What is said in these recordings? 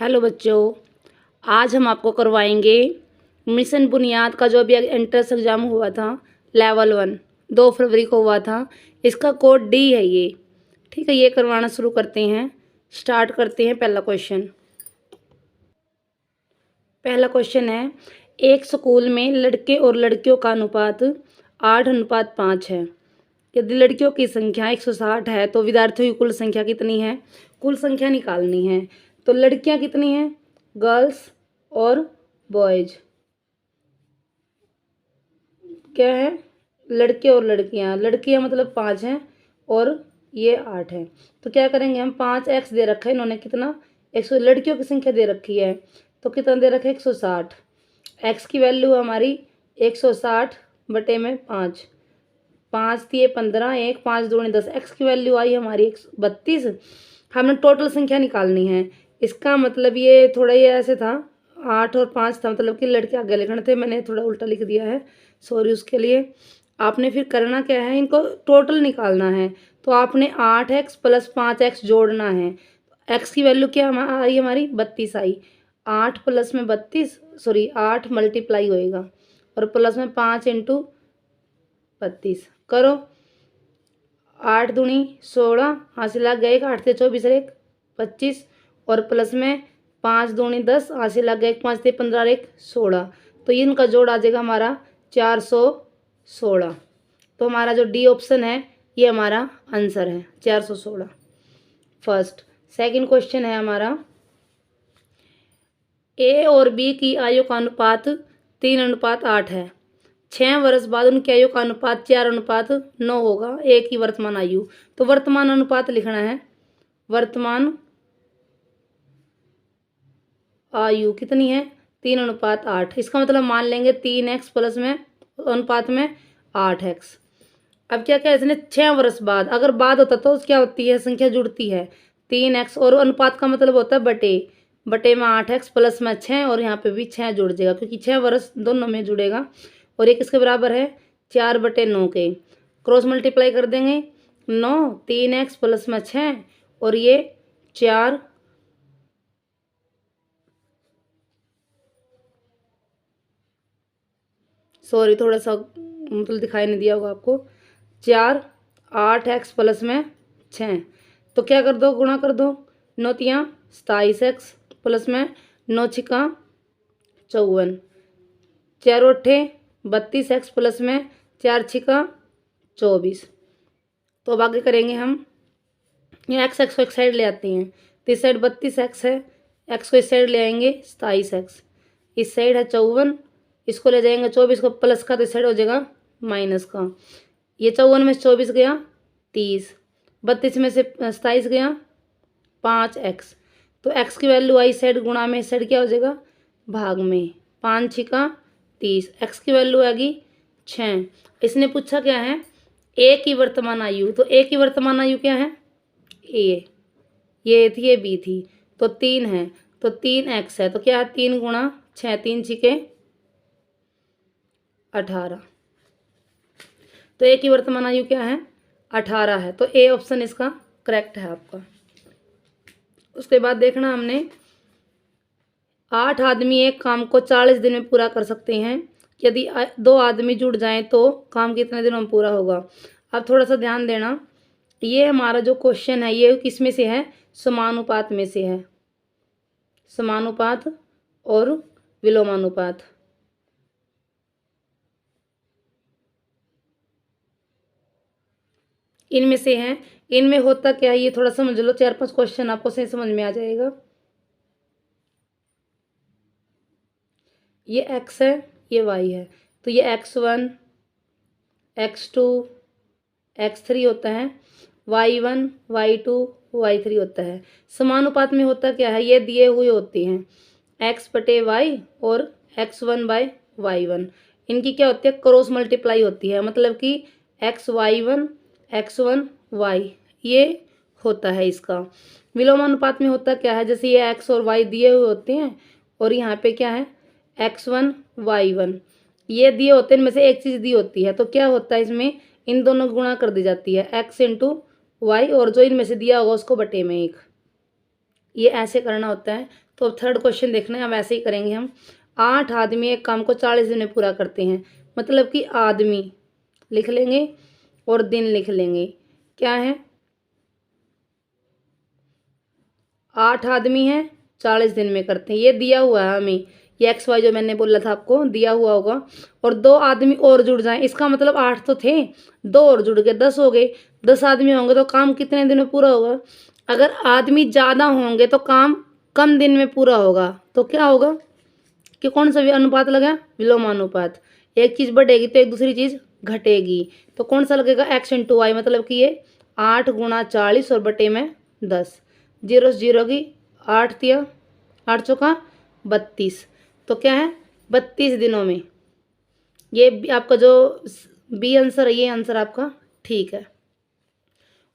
Hello बच्चों, आज हम आपको करवाएंगे मिशन बुनियाद का जो अभी एंट्रेंस एग्ज़ाम हुआ था लेवल 1 2 फरवरी को हुआ था। इसका कोड डी है ये। ठीक है, ये करवाना शुरू करते हैं। स्टार्ट करते हैं। पहला क्वेश्चन है, एक स्कूल में लड़के और लड़कियों का अनुपात 8:5 है। यदि लड़कियों की संख्या 160 है तो विद्यार्थियों की कुल संख्या कितनी है? कुल संख्या निकालनी है। तो लड़कियां कितनी हैं? गर्ल्स और बॉयज क्या है? लड़के और लड़कियां। लड़कियां मतलब 5 हैं और ये 8 हैं। तो क्या करेंगे हम? 5x दे रखा है इन्होंने, कितना? 100। लड़कियों की संख्या दे रखी है तो कितना दे रखा है? 160। x की वैल्यू हमारी 160 बटे में 5। 5 दिए 15, 1 5 दूनी 10। एक्स की वैल्यू आई हमारी 132। हमने टोटल संख्या निकालनी है। इसका मतलब ये थोड़ा ये ऐसे था, 8 और 5 था, मतलब कि लड़के आगे लिखने थे, मैंने थोड़ा उल्टा लिख दिया है, सॉरी उसके लिए। आपने फिर करना क्या है, इनको टोटल निकालना है। तो आपने 8x प्लस 5x जोड़ना है। एक्स की वैल्यू क्या आई हमारी? 32 आई। 8 प्लस में 32, सॉरी 8 मल्टीप्लाई होएगा और प्लस में 5 इंटू 32 करो। 8 दूनी 16, हासिल लग गया 1, 8 से 24 1 25 और प्लस में 5 दूनी 10, हासिल लग गया 1, 5 से 15 1 16। तो इनका जोड़ आ जाएगा हमारा 416। तो हमारा जो डी ऑप्शन है ये हमारा आंसर है 416 फर्स्ट। सेकंड क्वेश्चन है हमारा, ए और बी की आयु का अनुपात 3:8 है। 6 वर्ष बाद उनकी आयु का अनुपात 4:9 होगा। ए की वर्तमान आयु। तो वर्तमान अनुपात लिखना है। वर्तमान आयु कितनी है? 3:8। इसका मतलब मान लेंगे 3x प्लस में अनुपात में 8x। अब क्या क्या इसने 6 वर्ष बाद, अगर बाद होता तो क्या होती है? संख्या जुड़ती है। 3x और अनुपात का मतलब होता है बटे। बटे में 8x प्लस में 6 और यहाँ पे भी 6 जुड़ जाएगा क्योंकि 6 वर्ष दोनों में जुड़ेगा। और ये किसके बराबर है? 4/9 के। क्रॉस मल्टीप्लाई कर देंगे। 9 3x प्लस में 6 और ये 4, सॉरी थोड़ा सा मतलब दिखाई नहीं दिया होगा आपको। 4 8x प्लस में 6। तो क्या कर दो? गुणा कर दो। 9 तियाँ 27x प्लस में 9 छिका 54। 4 अट्ठे 32x प्लस में 4 छिका 24। तो अब आगे करेंगे हम। ये एक्स को एक साइड ले आते हैं तो इस साइड 32x है, एक्स को इस साइड ले आएंगे 27x, इस साइड है 54, इसको ले जाएंगे 24 को प्लस का तो इस साइड हो जाएगा माइनस का। ये 54 में से 24 गया 30, 32 में से 27 गया 5x। तो x की वैल्यू आई साइड गुणा में, इस साइड क्या हो जाएगा? भाग में। 5 छिका 30, x की वैल्यू आएगी 6। इसने पूछा क्या है? ए की वर्तमान आयु। तो ए की वर्तमान आयु क्या है? ए ये थी, ये बी थी, तो 3 है तो 3x है। तो क्या है? 3 गुणा 6, 3 छिके 18। तो ए की वर्तमान आयु क्या है? 18 है। तो ए ऑप्शन इसका करेक्ट है आपका। उसके बाद देखना हमने 8 आदमी एक काम को 40 दिन में पूरा कर सकते हैं। यदि 2 आदमी जुड़ जाएं तो काम कितने दिनों में पूरा होगा? अब थोड़ा सा ध्यान देना। ये हमारा जो क्वेश्चन है ये किस में से है? समानुपात में से है। समानुपात और विलोमानुपात। इनमें से है। इनमें होता क्या है ये थोड़ा समझ लो, 4-5 क्वेश्चन आपको सही समझ में आ जाएगा। ये x है, ये y है, तो ये x1 x2 x3 होता है, y1 y2 y3 होता है। समानुपात में होता क्या है? ये दिए हुए होते हैं x/y और x1/y1। इनकी क्या होती है? क्रॉस मल्टीप्लाई होती है, मतलब कि xy1 x1y ये होता है इसका। विलोमानुपात में होता क्या है? जैसे ये x और y दिए हुए होते हैं और यहाँ पे क्या है? x1 y1 ये दिए होते हैं, इनमें से एक चीज़ दी होती है, तो क्या होता है इसमें? इन दोनों गुणा कर दी जाती है, x इंटू वाई, और जो इनमें से दिया होगा उसको बटे में 1। ये ऐसे करना होता है। तो अब थर्ड क्वेश्चन देखना है, अब ऐसे ही करेंगे हम। 8 आदमी एक काम को 40 दिन में पूरा करते हैं, मतलब कि आदमी लिख लेंगे और दिन लिख लेंगे। क्या है, 8 आदमी हैं 40 दिन में करते हैं, ये दिया हुआ है हमें, ये एक्स वाई जो मैंने बोला था आपको दिया हुआ होगा। और 2 आदमी और जुड़ जाएं, इसका मतलब 8 तो थे, 2 और जुड़ गए 10 हो गए। 10 आदमी होंगे तो काम कितने दिन में पूरा होगा। अगर आदमी ज़्यादा होंगे तो काम कम दिन में पूरा होगा। तो क्या होगा कि कौन सा भी अनुपात लगा, विलोमानुपात। एक चीज़ बढ़ेगी तो एक दूसरी चीज़ घटेगी। तो कौन सा लगेगा, एक्स इंटू वाई, मतलब कि ये 8 गुणा 40 और बटे में 10। 0 से 0 की 8 दिया, 8 चौका 32। तो क्या है 32 दिनों में। ये आपका जो बी आंसर है, ये आंसर आपका ठीक है।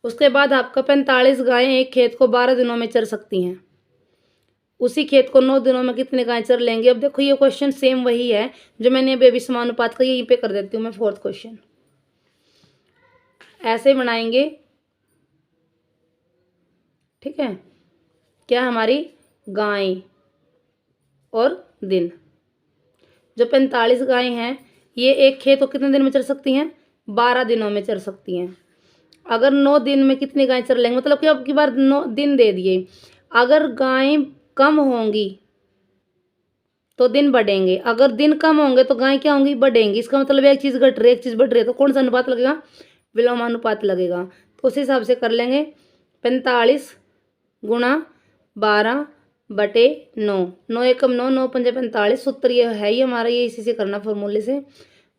उसके बाद आपका 45 गायें एक खेत को 12 दिनों में चर सकती हैं, उसी खेत को 9 दिनों में कितने गायें चर लेंगे। अब देखो ये क्वेश्चन सेम वही है जो मैंने अभी समानुपात का, यहीं पे कर देती हूँ मैं फोर्थ क्वेश्चन। ऐसे बनाएंगे, ठीक है। क्या हमारी गायें और दिन, जो 45 गायें हैं ये एक खेत को कितने दिन में चर सकती हैं, 12 दिनों में चर सकती हैं। अगर 9 दिन में कितनी गायें चर लेंगे, मतलब कि अब की बार 9 दिन दे दिए। अगर गायें कम होंगी तो दिन बढ़ेंगे, अगर दिन कम होंगे तो गायें क्या होंगी, बढ़ेंगी। इसका मतलब एक चीज़ घट रही है एक चीज़ बढ़ रही है, तो कौन सा अनुपात लगेगा, विलोमानुपात लगेगा। तो उस हिसाब से कर लेंगे 45 गुणा 12 बटे 9, 9 एकम 9, 9 पंजे 45, सूत्र ये है ही हमारा, ये इसी से करना फॉर्मूले से।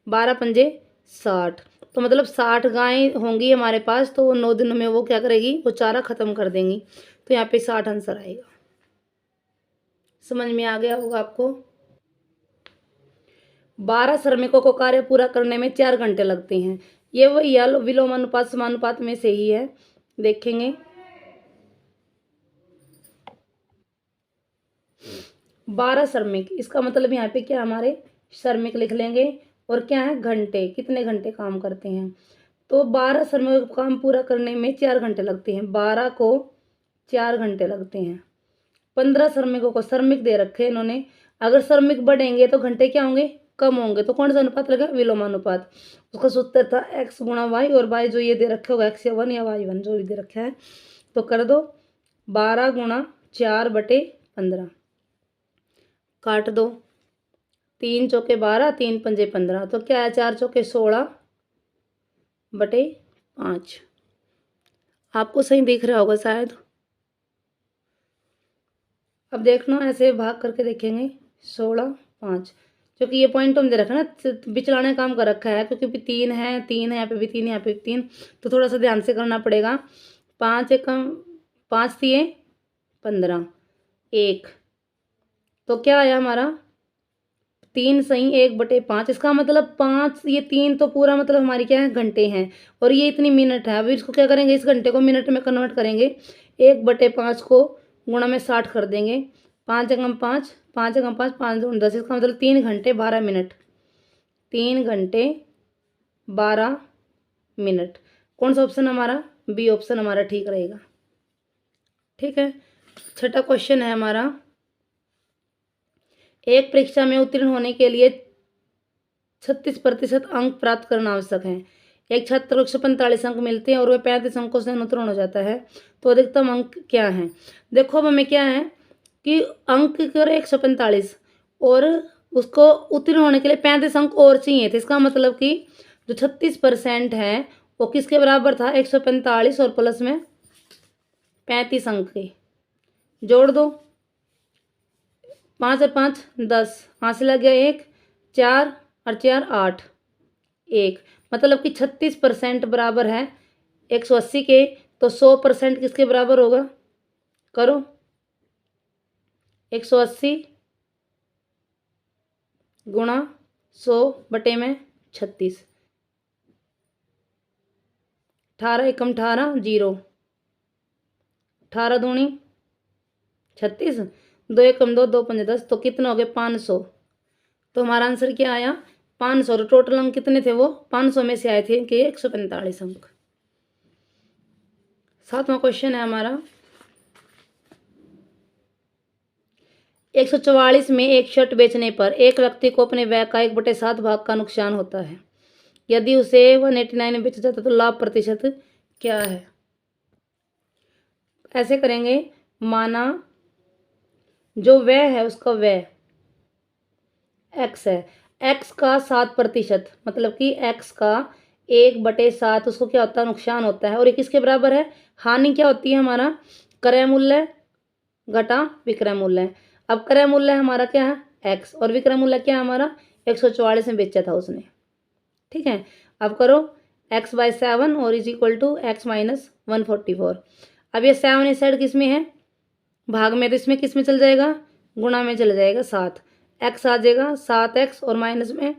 12 पंजे 60, तो मतलब 60 गायें होंगी हमारे पास, तो वो 9 दिनों में वो क्या करेगी, वो चारा खत्म कर देंगी। तो यहाँ पे 60 आंसर आएगा। समझ में आ गया होगा आपको। 12 श्रमिकों को कार्य पूरा करने में 4 घंटे लगते हैं, ये वही विलोमानुपात समानुपात में से ही है, देखेंगे। 12 श्रमिक, इसका मतलब यहाँ पे क्या हमारे श्रमिक लिख लेंगे, और क्या है घंटे, कितने घंटे काम करते हैं। तो 12 श्रमिकों को काम पूरा करने में 4 घंटे लगते हैं, 12 को 4 घंटे लगते हैं। 15 श्रमिकों को, श्रमिक दे रखे इन्होंने, अगर श्रमिक बढ़ेंगे तो घंटे क्या होंगे, कम होंगे। तो कौन सा अनुपात लगा, विलोमानुपात। उसका सूत्र था एक्स गुणा वाई, और वाई जो ये दे रखे होगा एक्स या 1 या वाई 1 जो भी दे रखा है। तो कर दो 12 गुणा 4 बटे 15, काट दो, 3 चौके 12, 3 पंजे 15, तो क्या है 4 चौके 16 बटे 5। आपको सही दिख रहा होगा शायद। अब देखना ऐसे भाग करके देखेंगे, 16 5, क्योंकि ये पॉइंट हम दे रखा है ना, बिचलाने काम कर रखा है, क्योंकि 3 है 3 है, यहाँ पे भी 3 यहाँ पे भी 3, तो थोड़ा सा ध्यान से करना पड़ेगा। 5 एकम 5 दिए 15, 1, तो क्या आया हमारा 3 सही 1 बटे 5। इसका मतलब 5, ये 3 तो पूरा मतलब हमारी क्या है घंटे हैं, और ये इतनी मिनट है। अभी इसको क्या करेंगे, इस घंटे को मिनट में कन्वर्ट करेंगे, 1 बटे 5 को गुणा में 60 कर देंगे। 5 एकम 5, 5 एकम 5, 5 दूनी 10, इसका मतलब 3 घंटे 12 मिनट, 3 घंटे 12 मिनट। कौन सा ऑप्शन हमारा, बी ऑप्शन हमारा ठीक रहेगा। ठीक है। छठा क्वेश्चन है हमारा, एक परीक्षा में उत्तीर्ण होने के लिए 36% अंक प्राप्त करना आवश्यक है। एक छात्र को 145 अंक मिलते हैं और वह 35 अंकों से अनुत्तीर्ण हो जाता है, तो अधिकतम अंक क्या है। देखो अब हमें क्या है कि अंक करें 145, और उसको उत्तीर्ण होने के लिए 35 अंक और चाहिए थे। इसका मतलब कि जो 36% है वो किसके बराबर था, 145 और प्लस में 35 अंक के, जोड़ दो, 5 और 5 10, हासिल लग गया 1, 4 और 4 8, 1, मतलब कि 36% बराबर है 180 के। तो 100% किसके बराबर होगा, करो, 180 गुणा 100 बटे में 36, 18 एकम 18 0, 18 दूनी 36, 2 एकम 2, 2 पंजे 10, तो कितना हो गया 500। तो हमारा आंसर क्या आया 500। तो टोटल अंक कितने थे, वो 500 में से आए थे कि 145 अंक। सातवां क्वेश्चन है हमारा, 144 में एक शर्ट बेचने पर एक व्यक्ति को अपने व्यय का 1/7 भाग का नुकसान होता है। यदि उसे 189 में बेचा जाता तो लाभ प्रतिशत क्या है? ऐसे करेंगे, माना जो व्यय है उसका व्यय x है, x का 7%, मतलब कि x का 1/7 उसको क्या होता है, नुकसान होता है। और ये किसके बराबर है? हानि क्या होती है हमारा? क्रय मूल्य घटा विक्रय मूल्य। अब क्रय मूल्य हमारा क्या है? x, और विक्रय मूल्य क्या है हमारा? 144 में बेचा था उसने। ठीक है, अब करो x/7 और is equal to x minus 144। अब ये 7 इस साइड किस में है? भाग में, तो इसमें किस में चल जाएगा? गुणा में चल जाएगा, 7 x आ जाएगा, 7x और माइनस में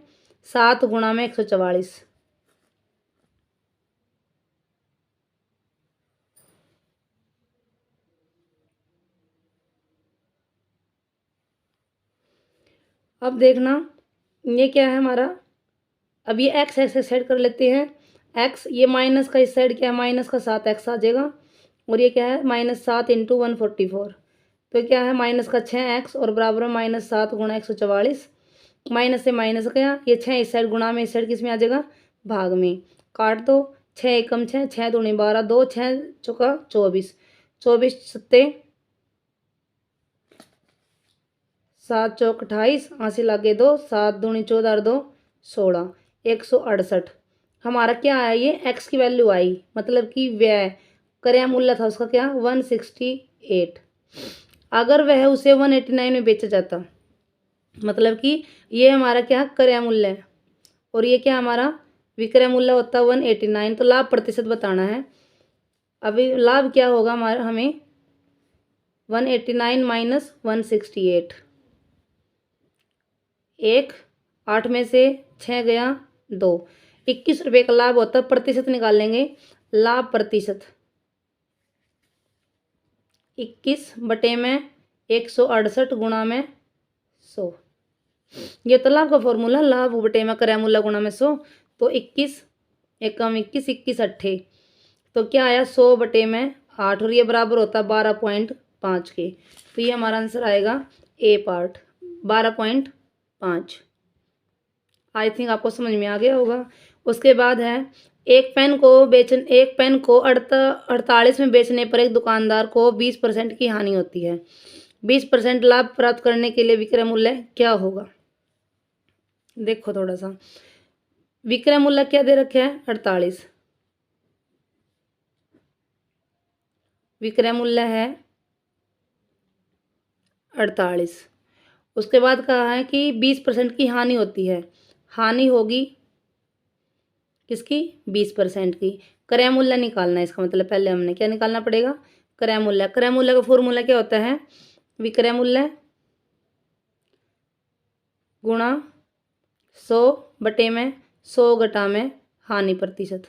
7 गुणा में 144। अब देखना ये क्या है हमारा, अब ये x ऐसे साइड कर लेते हैं, x ये माइनस का इस साइड क्या है? माइनस का 7x आ जाएगा, और ये क्या है? -7 × 144, तो क्या है? माइनस का 6x और बराबर में -7 गुणा 144। माइनस से माइनस गया, ये 6 इस साइड गुणा में इस साइड किस में आ जाएगा? भाग में। काट दो, 6 एकम 6, 6 दूनी 12, 2 6 चौका 24, 24 सत्ते 7 चौक 28, आंसी लागे 2, 7 दूनी 14 और 2 16, 168। हमारा क्या आया? ये x की वैल्यू आई, मतलब कि व्यय क्रय मूल्य था उसका क्या? 168। अगर वह उसे 189 में बेचा जाता, मतलब कि ये हमारा क्या? क्रय मूल्य है, और ये क्या हमारा? विक्रय मूल्य होता है 189। तो लाभ प्रतिशत बताना है। अभी लाभ क्या होगा हमारा? हमें 189 माइनस 168, 1 8 में से 6 गया 2, 21 रुपये का लाभ होता है। प्रतिशत निकाल लेंगे, लाभ प्रतिशत 21 बटे में 168 गुणा में 100। ये तो लाभ का फॉर्मूला, लाभ बटे में क्रय मूल्य गुणा में 100। तो 21 एकम 21, 21 अट्ठे, तो क्या आया? 100 बटे में 8, और ये बराबर होता है 12.5 के। तो ये हमारा आंसर आएगा ए पार्ट, 12.5। आई थिंक आपको समझ में आ गया होगा। उसके बाद है, एक पेन को 48 में बेचने पर एक दुकानदार को 20% की हानि होती है। 20% लाभ प्राप्त करने के लिए विक्रय मूल्य क्या होगा? देखो थोड़ा सा, विक्रय मूल्य क्या दे रखे है? 48। विक्रय मूल्य है 48। उसके बाद कहा है कि 20% की हानि होती है। हानि होगी किसकी? 20% की। क्रय मूल्य निकालना है, इसका मतलब पहले हमने क्या निकालना पड़ेगा? क्रय मूल्य। क्रय मूल्य का फॉर्मूला क्या होता है? विक्रय मूल्य गुणा 100 बटे में 100 घटा में हानि प्रतिशत।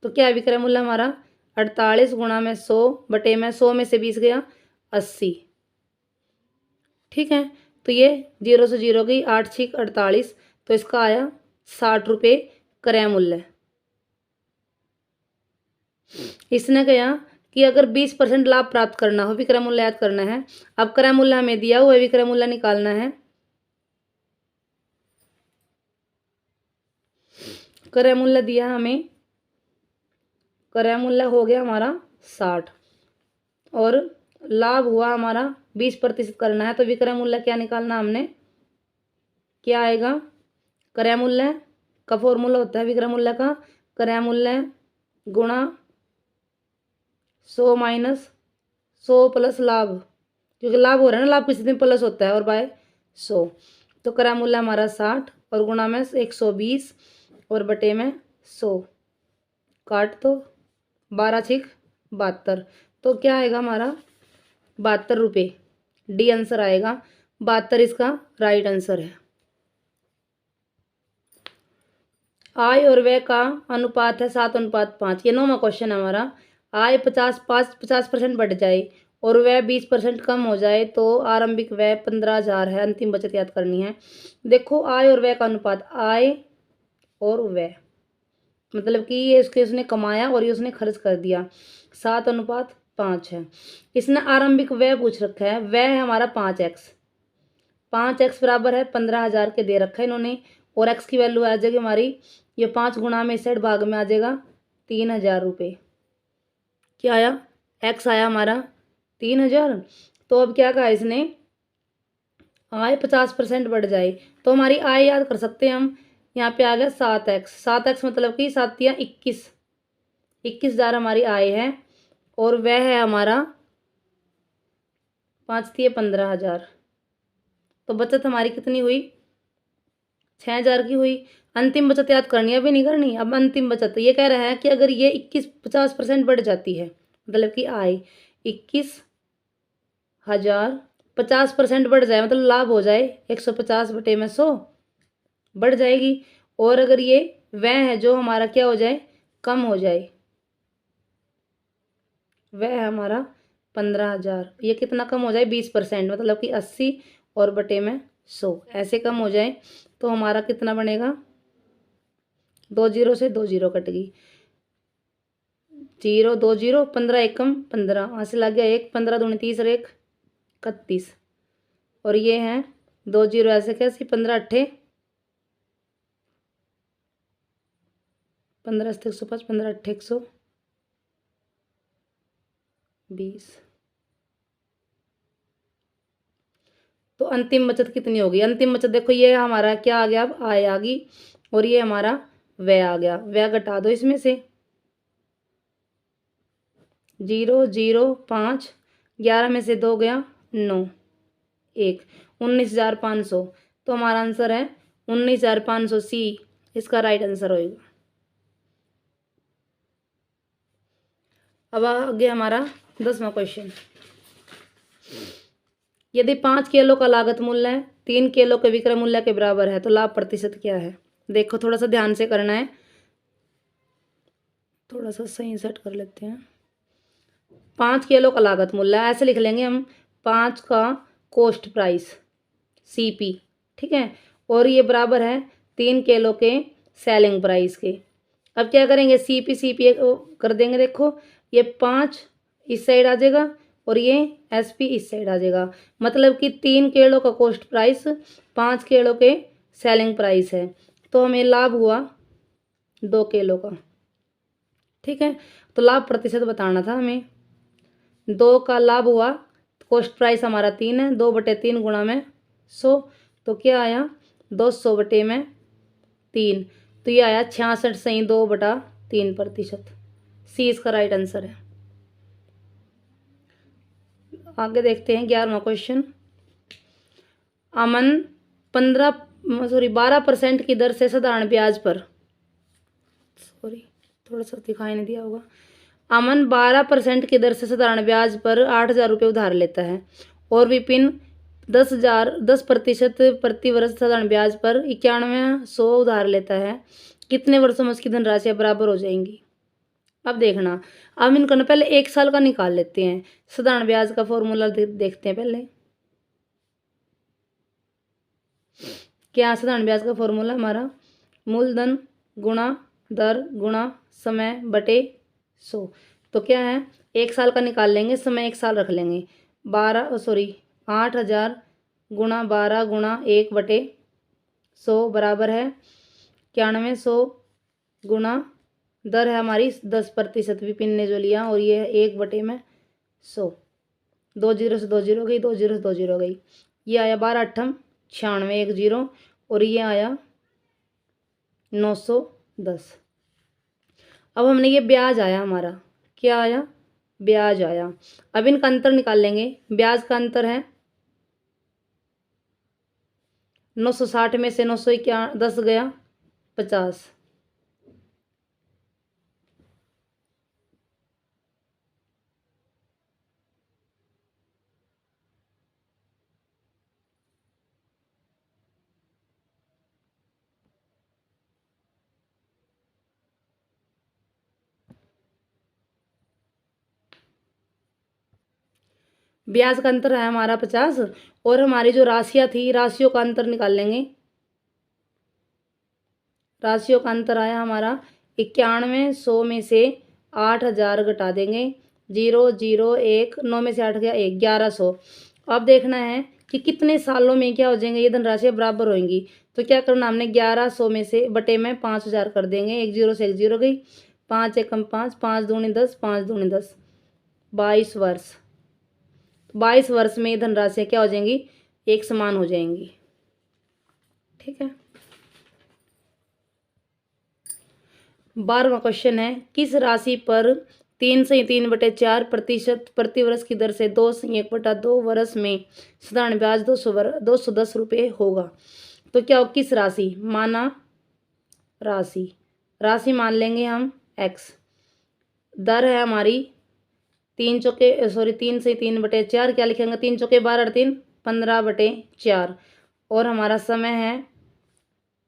तो क्या है विक्रय मूल्य हमारा? 48 गुणा में 100 बटे में 100 में से 20 गया 80। ठीक है, तो ये 0 से 0 गई, 8 6 48, तो इसका आया 60 रुपये क्रय मूल्य। इसने कहा कि अगर 20% लाभ प्राप्त करना हो, विक्रय मूल्य याद करना है। अब क्रय मूल्य हमें दिया हुआ है, विक्रय मूल्य निकालना है। क्रय मूल्य दिया हमें, क्रय मूल्य हो गया हमारा 60, और लाभ हुआ हमारा 20% करना है। तो विक्रय मूल्य क्या निकालना हमने? क्या आएगा? क्रय मूल्य का फॉर्मूला होता है विक्रय मूल्य का, क्रय मूल्य गुणा 100 माइनस 100 प्लस लाभ, क्योंकि लाभ हो रहा है ना, लाभ किसी दिन प्लस होता है, और बाय 100। तो क्रय मूल्य हमारा 60 और गुणा में 120 और बटे में 100। काट तो 12 6 72, तो क्या आएगा हमारा? 72 रुपये। डी आंसर आएगा, 72 इसका राइट आंसर है। आय और व्यय का अनुपात है 7:5। ये 9वां क्वेश्चन है हमारा। आय 50% बढ़ जाए और व्यय 20% कम हो जाए तो आरंभिक व्यय 15,000 है, अंतिम बचत याद करनी है। देखो, आय और व्यय का अनुपात, आय और व्यय मतलब कि ये उसने कमाया और ये उसने खर्च कर दिया, 7:5 है। इसने आरंभिक व्यय पूछ रखा है, व्यय है हमारा 5x, 5x बराबर है 15,000 के दे रखा है इन्होंने, और x की वैल्यू आ जाएगी हमारी, ये 5 गुणा में इस साइड भाग में आ जाएगा 3,000 रुपये। क्या आया, x आया हमारा 3,000। तो अब क्या कहा इसने, आय 50% बढ़ जाए, तो हमारी आय याद कर सकते हैं हम, यहाँ पे आ गया 7x। 7x मतलब कि 7 या 21,000 हमारी आय है, और वह है हमारा 5 या 15,000। तो बचत हमारी कितनी हुई, 6,000 की हुई। अंतिम बचत याद करनी है, अभी नहीं करनी। अब अंतिम बचत ये कह रहा है कि अगर ये 50% बढ़ जाती है, मतलब कि आय 21,000 50% बढ़ जाए, मतलब लाभ हो जाए 150 बटे में 100 बढ़ जाएगी। और अगर ये वह है जो हमारा क्या हो जाए, कम हो जाए, वह है हमारा 15,000। ये कितना कम हो जाए, 20%, मतलब कि 80 और बटे में 100 ऐसे कम हो जाए, तो हमारा कितना बनेगा, 2 जीरो से 2 जीरो कट गई, 0 2 जीरो, 15 एकम 15, वहाँ से लग गया 1, 15 दूनी 30 और 1 31, और ये हैं 2 जीरो ऐसे कैसे, 15 अट्ठे 15 105, 15 अट्ठे 120। तो अंतिम बचत कितनी होगी, अंतिम बचत देखो ये हमारा क्या आ गया, अब आय आ गई, और ये हमारा व्यय आ गया। व्यय घटा दो इसमें से, 0 0 5, 11 में से 2 गया 9, 1 19,500। तो हमारा आंसर है 19,500, सी इसका राइट आंसर होएगा। अब आगे हमारा 10वां क्वेश्चन। यदि 5 किलो का लागत मूल्य 3 किलो के विक्रय मूल्य के बराबर है, तो लाभ प्रतिशत क्या है। देखो थोड़ा सा ध्यान से करना है, थोड़ा सा सही सेट कर लेते हैं। 5 किलो का लागत मूल्य ऐसे लिख लेंगे हम, 5 का कॉस्ट प्राइस CP, ठीक है, और ये बराबर है 3 किलो के सेलिंग प्राइस के। अब क्या करेंगे, CP कर देंगे। देखो ये 5 इस साइड आ जाएगा, और ये SP इस साइड आ जाएगा, मतलब कि 3 किलो का कॉस्ट प्राइस 5 किलो के सेलिंग प्राइस है, तो हमें लाभ हुआ 2 किलो का, ठीक है। तो लाभ प्रतिशत बताना था हमें, 2 का लाभ हुआ, कॉस्ट प्राइस हमारा 3 है, 2 बटे 3 गुणा में 100, तो क्या आया 200 बटे में 3, तो ये आया 66 सही 2/3%। सी इसका राइट आंसर है। आगे देखते हैं 11वां क्वेश्चन। अमन 12% की दर से साधारण ब्याज पर, थोड़ा सा दिखाई नहीं दिया होगा। अमन 12% की दर से साधारण ब्याज पर 8,000 रुपये उधार लेता है, और विपिन 10% प्रति वर्ष साधारण ब्याज पर 91,100 उधार लेता है। कितने वर्षों में उसकी धनराशि बराबर हो जाएंगी। अब देखना, अब इनका ना पहले 1 साल का निकाल लेते हैं। साधारण ब्याज का फॉर्मूला देखते हैं पहले। क्या साधारण ब्याज का फॉर्मूला हमारा, मूलधन गुणा दर गुणा समय बटे 100। तो क्या है, 1 साल का निकाल लेंगे, समय 1 साल रख लेंगे, 8,000 गुणा 12 गुणा 1 बटे 100 बराबर है 91,100 गुणा दर है हमारी 10%, विपिन ने जो लिया, और ये है 1 बटे में 100, 2 जीरो से 2 जीरो गई, 2 जीरो से 2 जीरो गई, ये आया 12 8 96 1 जीरो, और ये आया 910। अब हमने ये ब्याज आया हमारा, क्या आया, ब्याज आया। अब इनका अंतर निकाल लेंगे। ब्याज का अंतर है 960 में से 910 गया 50, ब्याज का अंतर है हमारा 50, और हमारी जो राशियाँ थी, राशियों का अंतर निकाल लेंगे। राशियों का अंतर आया हमारा 91,100 में से 8,000 घटा देंगे, 0 0 1 9 में से 8 गया 1 1100। अब देखना है कि कितने सालों में क्या हो जाएंगे ये धनराशियाँ बराबर होंगी। तो क्या करना हमने 1100 में से बटे में 5000 कर देंगे, एक जीरो से एक जीरो गई, 5 एकम 5, 5 दूनी 10, 5 दूनी 10, 22 वर्ष। 22 वर्ष में ये धनराशियाँ क्या हो जाएंगी, एक समान हो जाएंगी। ठीक है। 12वां क्वेश्चन है, किस राशि पर 3/3/4% प्रतिवर्ष की दर से 2/1/2 वर्ष में साधारण ब्याज 210 रुपये होगा। तो क्या हो, किस राशि, माना राशि मान लेंगे हम x, दर है हमारी 3/3/4, क्या लिखेंगे, 3 चौके 12 3 15/4, और हमारा समय है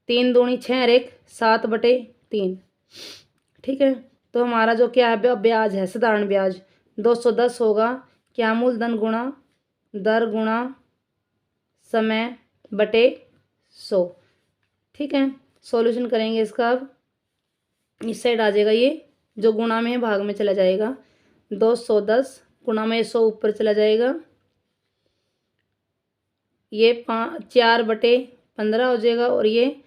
3 दूनी 6 और 1 7/3। ठीक है। तो हमारा जो क्या है ब्याज है, साधारण ब्याज 210 होगा, क्या मूलधन गुणा दर गुणा समय बटे 100। ठीक है। सॉल्यूशन करेंगे इसका, अब इस साइड आ जाएगा, ये जो गुणा में है भाग में चला जाएगा, 210 गुणा में 100 ऊपर चला जाएगा, ये 4/15 हो जाएगा, और ये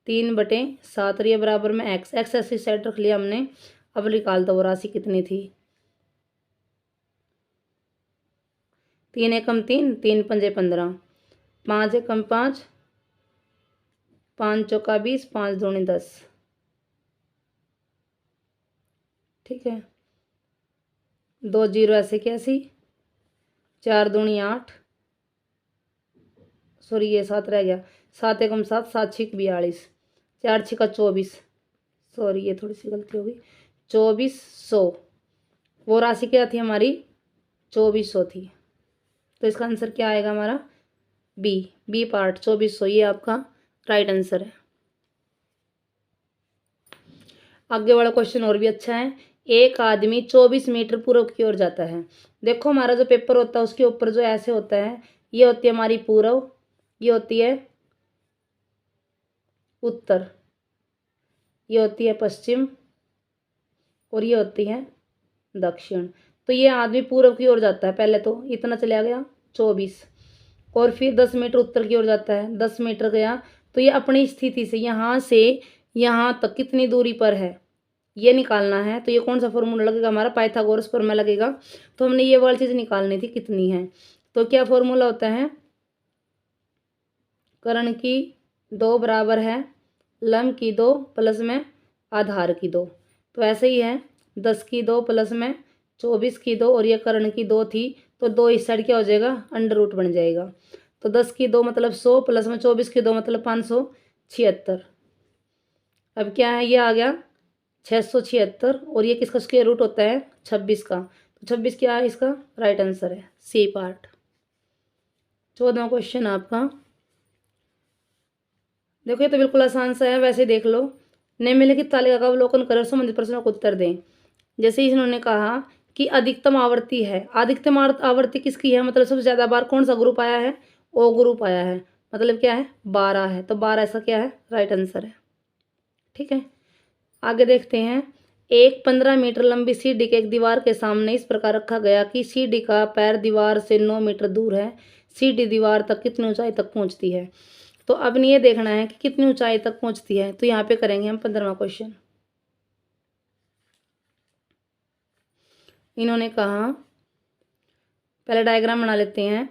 3/7, और ये बराबर में x ऐसी साइड रख लिया हमने। अब निकाल दो राशि कितनी थी, 3 एकम 3, 3 पंजे 15, 5 एकम 5, 5 चौका 20, 5 दूनी 10। ठीक है। 2 जीरो ऐसे कैसी, 4 दूनी 8, सॉरी ये 7 रह गया, 7 एकम 7, 7 छिक 42, 4 छिका 24, सॉरी ये थोड़ी सी गलती हो गई, 2400। वो राशि क्या थी हमारी, 2400 थी। तो इसका आंसर क्या आएगा हमारा, बी पार्ट 2400, ये आपका राइट आंसर है। आगे वाला क्वेश्चन और भी अच्छा है, एक आदमी 24 मीटर पूर्व की ओर जाता है। देखो हमारा जो पेपर होता है उसके ऊपर जो ऐसे होता है, ये होती है हमारी पूर्व, ये होती है उत्तर, ये होती है पश्चिम, और ये होती है दक्षिण। तो ये आदमी पूर्व की ओर जाता है, पहले तो इतना चला गया 24, और फिर 10 मीटर उत्तर की ओर जाता है, 10 मीटर गया। तो ये अपनी स्थिति से यहाँ तक कितनी दूरी पर है ये निकालना है। तो ये कौन सा फॉर्मूला लगेगा हमारा, पाइथागोरस प्रमेय लगेगा। तो हमने ये वाली चीज़ निकालनी थी कितनी है। तो क्या फॉर्मूला होता है, कर्ण की 2 बराबर है लंब की 2 प्लस में आधार की 2। तो ऐसे ही है, 10 की 2 प्लस में 24 की 2, और ये कर्ण की 2 थी, तो 2 इस साइड क्या हो जाएगा, अंडर रूट बन जाएगा। तो 10 की 2 मतलब 100 प्लस में 24 की 2 मतलब 576। अब क्या है, ये आ गया 676, और ये किसका स्क्वायर रूट होता है, 26 का। तो 26 क्या है, इसका राइट आंसर है सी पार्ट। 14वां क्वेश्चन आपका, देखो ये तो बिल्कुल आसान सा है, वैसे देख लो। निम्नलिखित तालिका का अवलोकन कर संबंधित प्रश्नों को उत्तर दें। जैसे इन्होंने कहा कि अधिकतम आवृत्ति है, अधिकतम आवृत्ति किसकी है, मतलब सबसे ज़्यादा बार कौन सा ग्रुप आया है, ओ ग्रुप आया है, मतलब क्या है 12 है। तो 12 ऐसा क्या है, राइट आंसर है। ठीक है। आगे देखते हैं, एक 15 मीटर लंबी सीढ़ी के एक दीवार के सामने इस प्रकार रखा गया कि सीढ़ी का पैर दीवार से 9 मीटर दूर है, सीढ़ी दीवार तक कितनी ऊंचाई तक पहुंचती है। तो अब ये देखना है कि कितनी ऊंचाई तक पहुंचती है। तो यहाँ पे करेंगे हम 15वां क्वेश्चन। इन्होंने कहा, पहले डायग्राम बना लेते हैं।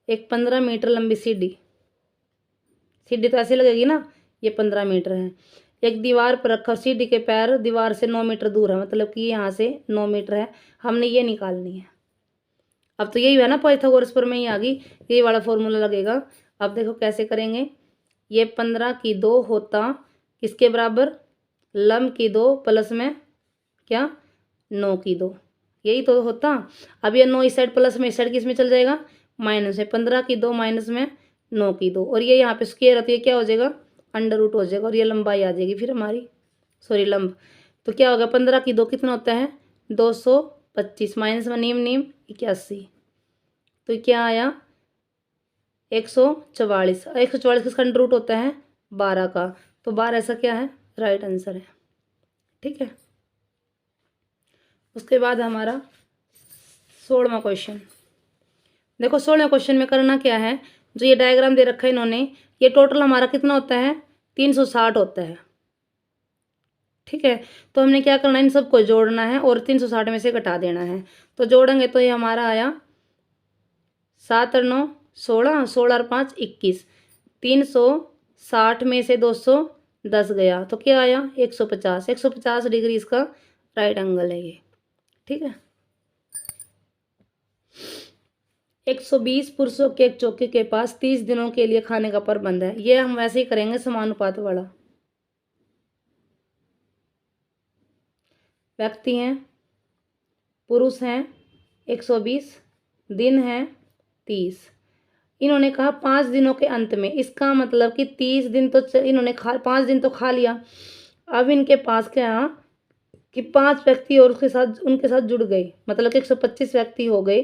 एक 15 मीटर लंबी सीढ़ी तो ऐसे लगेगी ना, ये 15 मीटर है, एक दीवार पर रखा, सीढ़ी के पैर दीवार से 9 मीटर दूर है, मतलब कि यहाँ से 9 मीटर है, हमने ये निकालनी है। अब तो यही है ना, पाइथागोरस प्रमेय ही आ गई, यही वाला फॉर्मूला लगेगा। अब देखो कैसे करेंगे, ये 15 की 2 होता किसके बराबर, लंब की 2 प्लस में क्या 9 की 2, यही तो होता। अब ये 9 इस साइड प्लस में, इस साइड किस में चल जाएगा, माइनस में, 15 की 2 माइनस में 9 की 2, और ये यहाँ पे स्क्वायर होती है, क्या हो जाएगा अंडर रूट हो जाएगा, और ये लंबाई आ जाएगी फिर हमारी, सॉरी लंब। तो क्या होगा, 15 की 2 कितना होता है 225, माइनस में नीम नीम 81, तो क्या आया 144। 144 किसका अंडर रूट होता है 12 का, तो 12 ऐसा क्या है, राइट आंसर है। ठीक है। उसके बाद हमारा 16वां क्वेश्चन। देखो 16वें क्वेश्चन में करना क्या है, जो ये डायग्राम दे रखा है इन्होंने, ये टोटल हमारा कितना होता है, 360 होता है। ठीक है, तो हमने क्या करना है, इन सबको जोड़ना है और 360 में से घटा देना है। तो जोड़ेंगे तो ये हमारा आया 7 और 9 16, 16 और 5 21, 360 में से 210 गया तो क्या आया 150, 150 डिग्री इसका राइट एंगल है ये। ठीक है, 120 पुरुषों के एक चौकी के पास 30 दिनों के लिए खाने का प्रबंध है। ये हम वैसे ही करेंगे समानुपात वाला। व्यक्ति हैं, पुरुष हैं 120, दिन हैं 30। इन्होंने कहा 5 दिनों के अंत में, इसका मतलब कि 30 दिन तो इन्होंने 5 दिन तो खा लिया। अब इनके पास क्या कि 5 व्यक्ति और उसके साथ उनके साथ जुड़ गए, मतलब कि 125 व्यक्ति हो गए।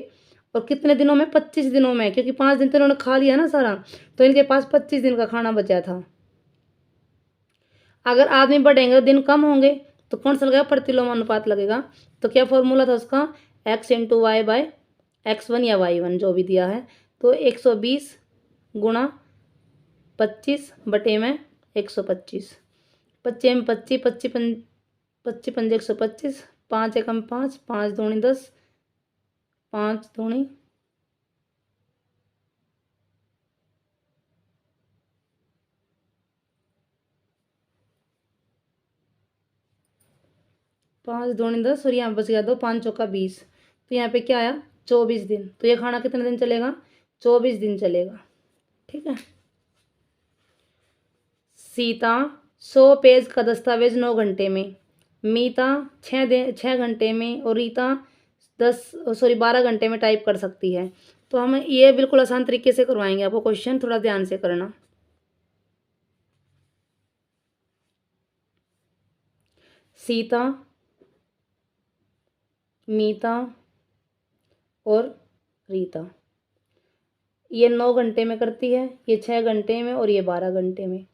और कितने दिनों में, 25 दिनों में, क्योंकि 5 दिन तो इन्होंने खा लिया ना सारा, तो इनके पास 25 दिन का खाना बचा था। अगर आदमी बढ़ेंगे तो दिन कम होंगे, तो कौन सा लगेगा, प्रतिलोम अनुपात लगेगा। तो क्या फॉर्मूला था उसका, x into Y bye x1 या y1 जो भी दिया है। तो 120 गुणा 25 बटे में 125, 25 में 25, 25 पंजे 125, 5 एकम 5, 5 दूनी 10, 5 दूनी 5 दूनी 10 और यहाँ बच गया 2, 5 चौका 20। तो यहाँ पे क्या आया 24 दिन। तो ये खाना कितने दिन चलेगा, 24 दिन चलेगा। ठीक है, सीता 100 पेज का दस्तावेज 9 घंटे में, मीता 6 घंटे में और रीता 12 घंटे में टाइप कर सकती है। तो हम ये बिल्कुल आसान तरीके से करवाएंगे आपको क्वेश्चन, थोड़ा ध्यान से करना। सीता, मीता और रीता ये 9 घंटे में करती है, ये 6 घंटे में और ये 12 घंटे में।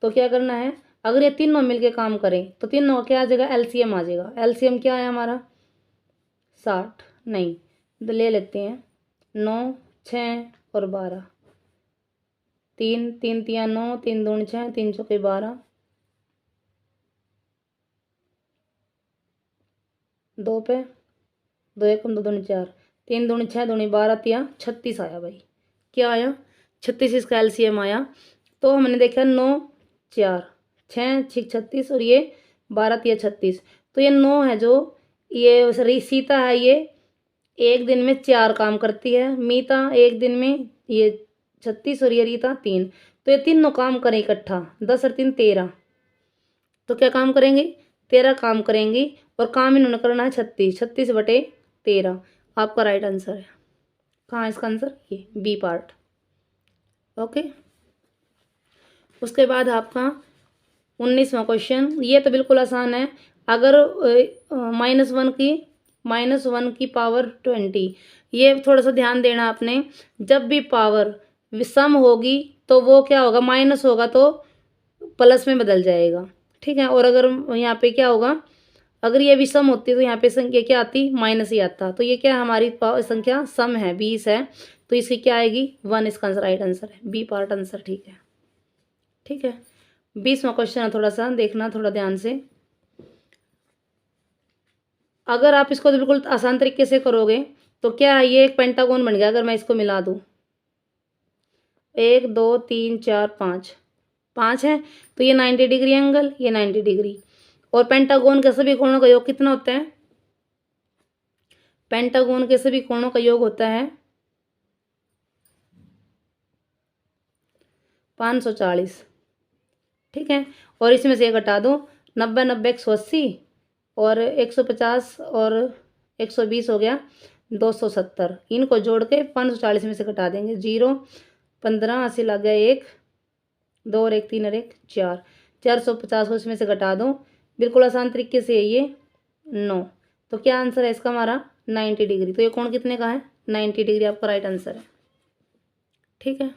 तो क्या करना है, अगर ये तीनों मिलके काम करें तो तीनों क्या आ जाएगा, एलसीएम आ जाएगा। एलसीएम क्या है हमारा 60, नहीं तो ले लेते हैं 9, 6 और 12, 3 3 तिया 9, 3 दूनी 6, 3 चौके 12, 2 पे 2 एकम 2 दूनी 4, 3 दूनी 6 दूनी 12 तिया 36 आया भाई। क्या आया 36 इसका एलसीएम आया। तो हमने देखा 9 4 6 6 36 और ये 12 तिया 36। तो ये 9 है जो ये सीता है, ये एक दिन में 4 काम करती है। मीता एक दिन में ये 36 और ये रीता 3। तो ये तीनों काम करें इकट्ठा, 10 और 3 13। तो क्या काम करेंगे, 13 काम करेंगी और काम इन्होंने करना है 36, 36 बटे 13 आपका राइट आंसर है। कहाँ है इसका आंसर, ये बी पार्ट। ओके, उसके बाद आपका 19वां क्वेश्चन, ये तो बिल्कुल आसान है। अगर -1 की पावर 20, ये थोड़ा सा ध्यान देना आपने। जब भी पावर सम होगी तो वो क्या होगा, माइनस होगा तो प्लस में बदल जाएगा। ठीक है, और अगर यहाँ पे क्या होगा, अगर ये विषम होती तो यहाँ पे संख्या क्या आती, माइनस ही आता। तो ये क्या हमारी संख्या सम है, 20 है, तो इसकी क्या आएगी 1, इसका आंसर राइट आंसर है, बी पार्ट आंसर। ठीक है, ठीक है। 20वां क्वेश्चन है, थोड़ा सा देखना थोड़ा ध्यान से। अगर आप इसको बिल्कुल आसान तरीके से करोगे तो क्या है, ये एक पेंटागोन बन गया। अगर मैं इसको मिला दूँ 1 2 3 4 5, 5 है तो ये 90 डिग्री एंगल, ये 90 डिग्री। और पेंटागोन के सभी कोणों का योग कितना होता है, पेंटागोन के सभी कोणों का योग होता है 540। ठीक है, और इसमें से एक घटा दो, 90 90 180 और 150 और 120 हो गया 270। इनको जोड़ के 540 में से घटा देंगे, 0 15 80 लग गया, 1 2 और 1 3 और 1 4, 450 को इसमें से घटा दो। बिल्कुल आसान तरीके से ये 9। तो क्या आंसर है इसका हमारा 90 डिग्री। तो ये कोण कितने का है, 90 डिग्री आपका राइट आंसर है। ठीक है।